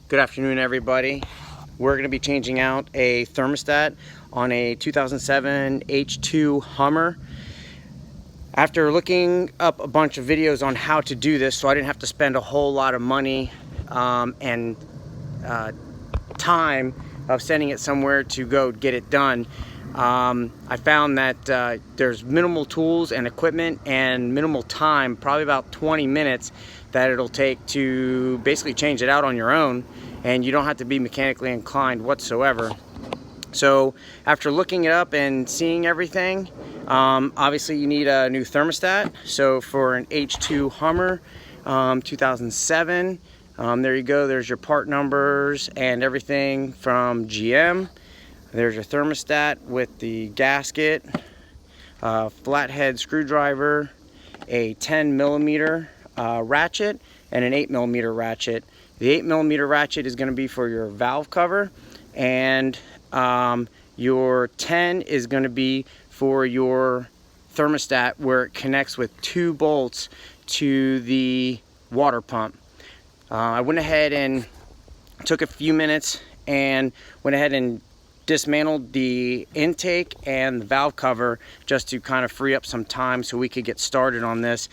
Good afternoon, everybody. We're going to be changing out a thermostat on a 2007 H2 Hummer. After looking up a bunch of videos on how to do this, so I didn't have to spend a whole lot of money and time of sending it somewhere to go get it done, I found that there's minimal tools and equipment and minimal time, probably about 20 minutes, that it'll take to basically change it out on your own, and you don't have to be mechanically inclined whatsoever. So after looking it up and seeing everything, obviously you need a new thermostat. So for an H2 Hummer 2007, there you go, there's your part numbers and everything from GM. There's your thermostat with the gasket, flathead screwdriver, a 10mm ratchet, and an 8mm ratchet. The 8mm ratchet is going to be for your valve cover, and your 10 is going to be for your thermostat, where it connects with 2 bolts to the water pump. I went ahead and took a few minutes and went ahead and dismantled the intake and the valve cover just to kind of free up some time so we could get started on this,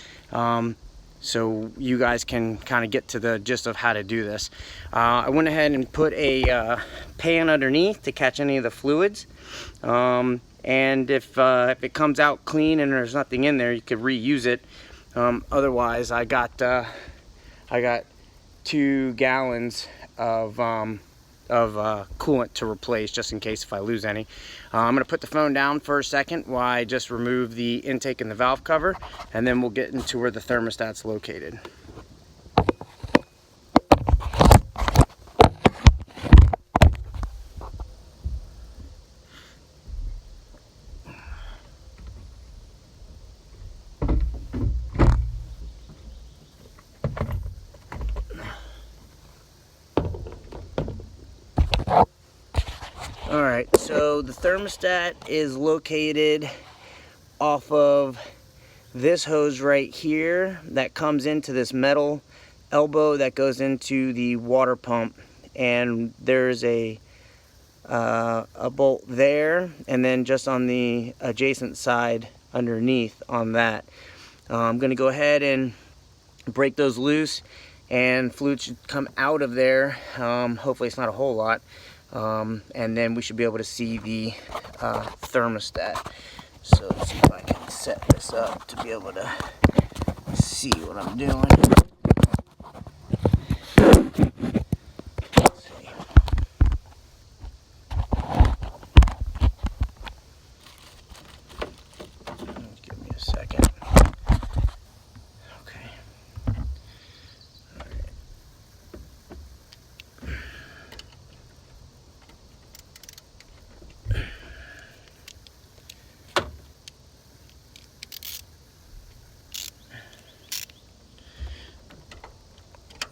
so you guys can kind of get to the gist of how to do this. I went ahead and put a pan underneath to catch any of the fluids, and if it comes out clean and there's nothing in there, you could reuse it. Otherwise, I got 2 gallons of coolant to replace, just in case if I lose any. I'm going to put the phone down for a second while I just remove the intake and the valve cover, and then we'll get into where the thermostat's located. Alright, so the thermostat is located off of this hose right here that comes into this metal elbow that goes into the water pump, and there's a bolt there, and then just on the adjacent side underneath on that. I'm going to go ahead and break those loose, and fluid should come out of there. Hopefully it's not a whole lot. And then we should be able to see the thermostat. So let's see if I can set this up to be able to see what I'm doing. Let's see. Give me a second. Okay.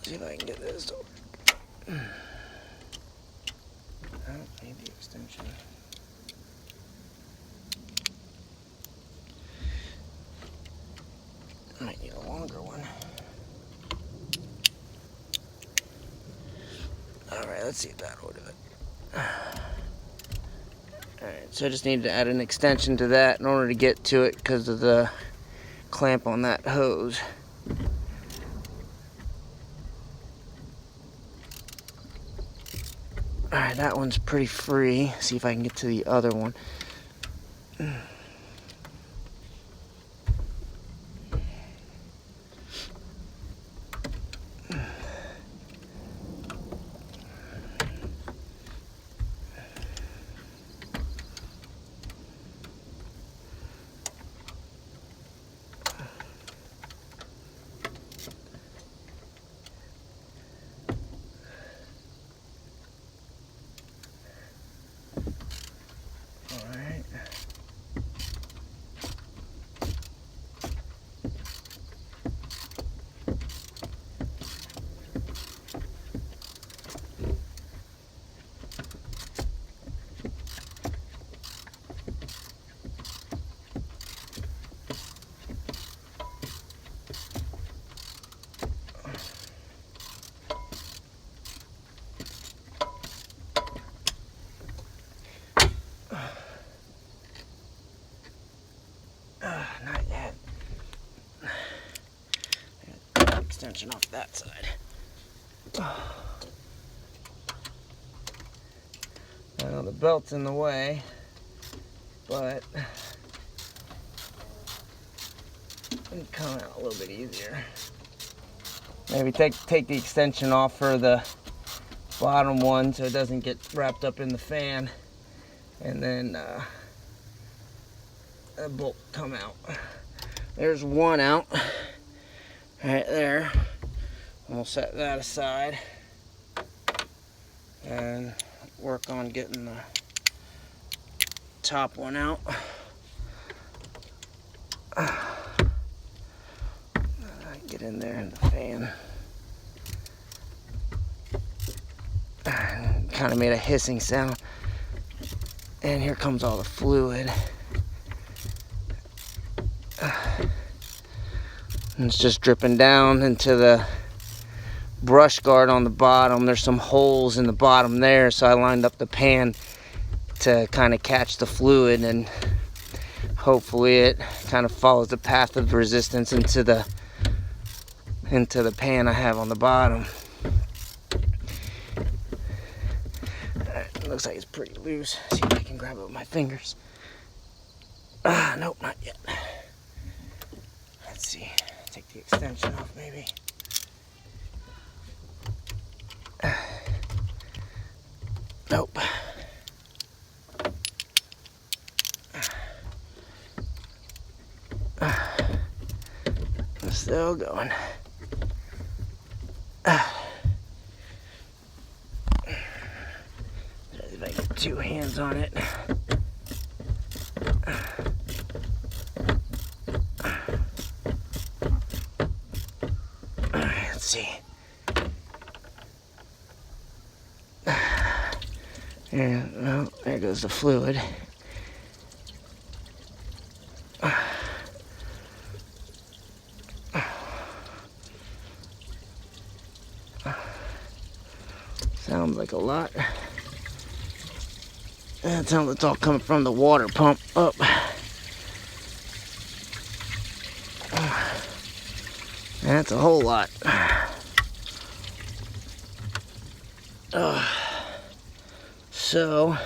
See if I can get this to work. I don't need the extension. I might need a longer one. Alright, let's see if that'll do it. Alright, so I just need to add an extension to that in order to get to it because of the clamp on that hose. Alright, that one's pretty free. See if I can get to the other one. Alright. extension off that side. I know the belt's in the way, but it'll come out a little bit easier. Maybe take the extension off for the bottom one so it doesn't get wrapped up in the fan, and then a bolt come out. There's one out right there. We'll set that aside and work on getting the top one out. Get in there in the fan. Kind of made a hissing sound. And here comes all the fluid. And it's just dripping down into the brush guard on the bottom. There's some holes in the bottom there, so I lined up the pan to kind of catch the fluid, and hopefully it kind of follows the path of resistance into the pan I have on the bottom. Alright, looks like it's pretty loose. See if I can grab it with my fingers. Nope, not yet. Let's see. Take the extension off, maybe. Nope. Still going. If I get two hands on it. Let's see. And well, there goes the fluid. Sounds like a lot. That sounds like it's all coming from the water pump up. That's a whole lot. So